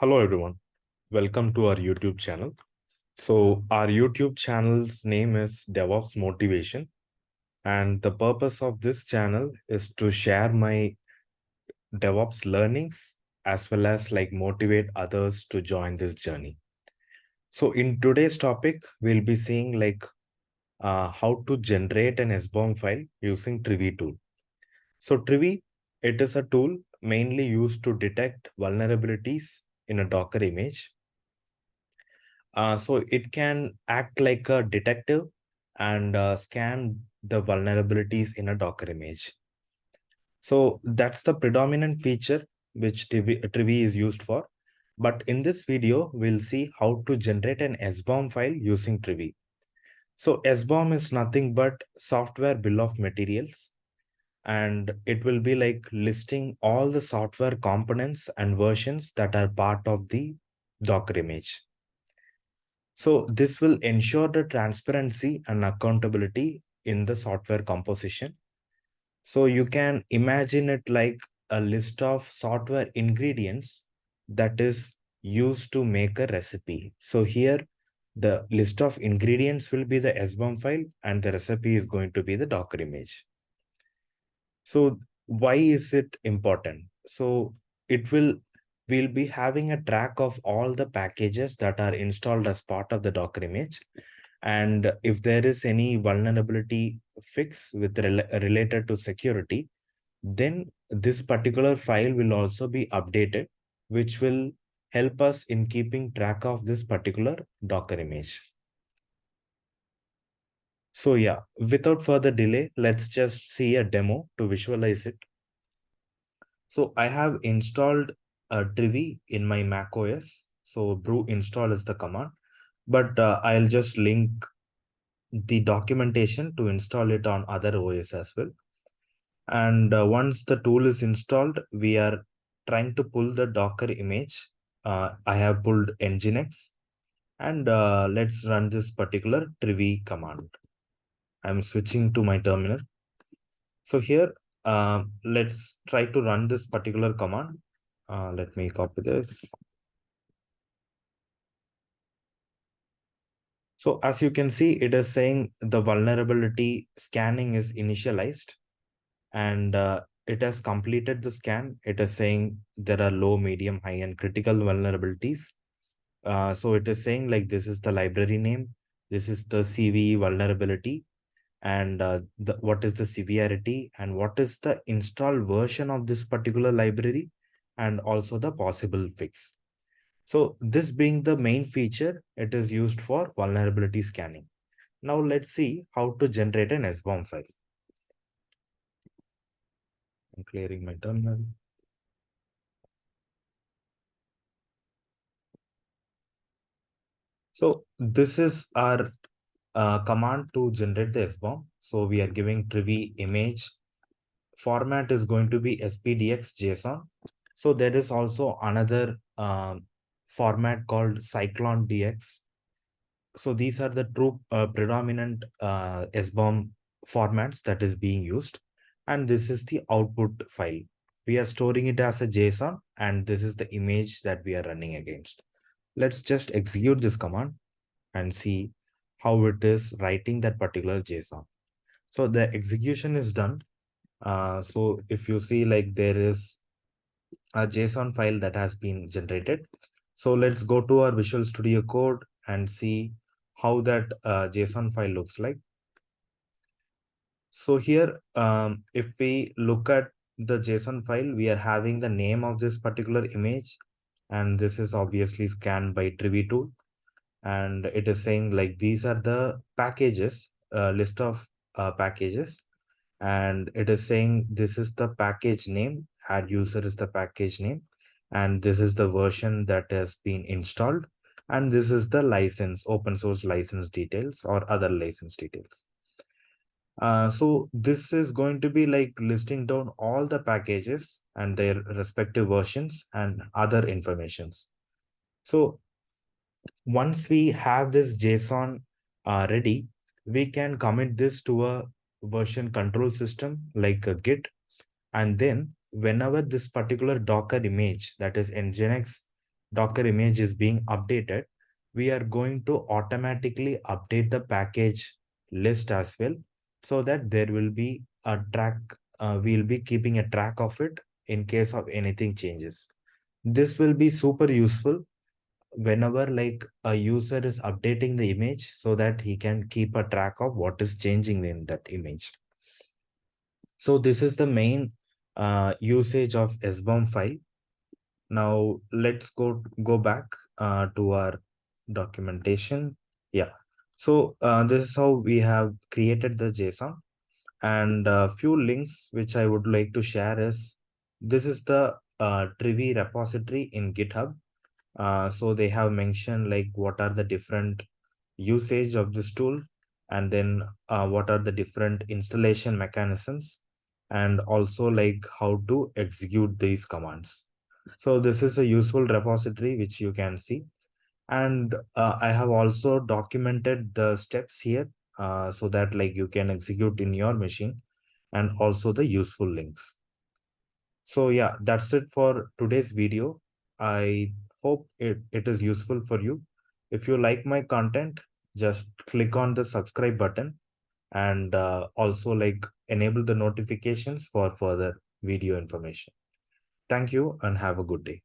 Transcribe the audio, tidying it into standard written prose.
Hello everyone, welcome to our YouTube channel. So our YouTube channel's name is DevOps Motivation, and the purpose of this channel is to share my DevOps learnings as well as motivate others to join this journey. So in today's topic, we'll be seeing how to generate an SBOM file using Trivy tool. So Trivy, it is a tool mainly used to detect vulnerabilities in a Docker image. So it can act like a detective and scan the vulnerabilities in a Docker image. So that's the predominant feature which Trivy is used for. But in this video, we'll see how to generate an SBOM file using Trivy. So SBOM is nothing but software bill of materials, and it will be like listing all the software components and versions that are part of the Docker image. So this will ensure the transparency and accountability in the software composition. So you can imagine it like a list of software ingredients that is used to make a recipe. So here the list of ingredients will be the SBOM file and the recipe is going to be the Docker image. So why is it important? So it we'll be having a track of all the packages that are installed as part of the Docker image. And if there is any vulnerability fix with related to security, then this particular file will also be updated, which will help us in keeping track of this particular Docker image. So yeah, without further delay, let's just see a demo to visualize it. So I have installed Trivy in my Mac OS. So brew install is the command, but I'll just link the documentation to install it on other OS as well. And once the tool is installed, we are trying to pull the Docker image. I have pulled Nginx, and let's run this particular Trivy command. I'm switching to my terminal. So here, let's try to run this particular command. Let me copy this. So as you can see, it is saying the vulnerability scanning is initialized, and it has completed the scan. It is saying there are low, medium, high, and critical vulnerabilities. So it is saying like this is the library name, this is the CVE vulnerability, and what is the severity, and what is the installed version of this particular library, and also the possible fix. So this being the main feature, it is used for vulnerability scanning. Now let's see how to generate an SBOM file. I'm clearing my terminal. So this is our command to generate the SBOM. So we are giving Trivy image. Format is going to be SPDX JSON. So there is also another format called Cyclone DX. So these are the two predominant SBOM formats that is being used. And this is the output file. We are storing it as a JSON, and this is the image that we are running against. Let's just execute this command and see how it is writing that particular JSON. So the execution is done. So if you see, like, there is a JSON file that has been generated. So let's go to our Visual Studio Code and see how that JSON file looks like. So here, if we look at the JSON file, we are having the name of this particular image, and this is obviously scanned by Trivy tool. And it is saying like these are the packages, list of packages, and it is saying this is the package name, add user is the package name, and this is the version that has been installed, and this is the license, open source license details or other license details. So this is going to be like listing down all the packages and their respective versions and other informations. So once we have this JSON ready, we can commit this to a version control system like a Git. And then whenever this particular Docker image, that is Nginx, Docker image is being updated, we are going to automatically update the package list as well, so that there will be a track, we'll be keeping a track of it in case of anything changes. This will be super useful whenever like a user is updating the image, so that he can keep a track of what is changing in that image. So this is the main usage of SBOM file. Now let's go back to our documentation. Yeah. So this is how we have created the JSON, and a few links which I would like to share is, this is the Trivy repository in GitHub. So they have mentioned like what are the different usage of this tool, and then what are the different installation mechanisms, and also like how to execute these commands. So this is a useful repository which you can see. And I have also documented the steps here, so that like you can execute in your machine, and also the useful links. So yeah, that's it for today's video. I hope it is useful for you. If you like my content, just click on the subscribe button, and also like enable the notifications for further video information. Thank you and have a good day.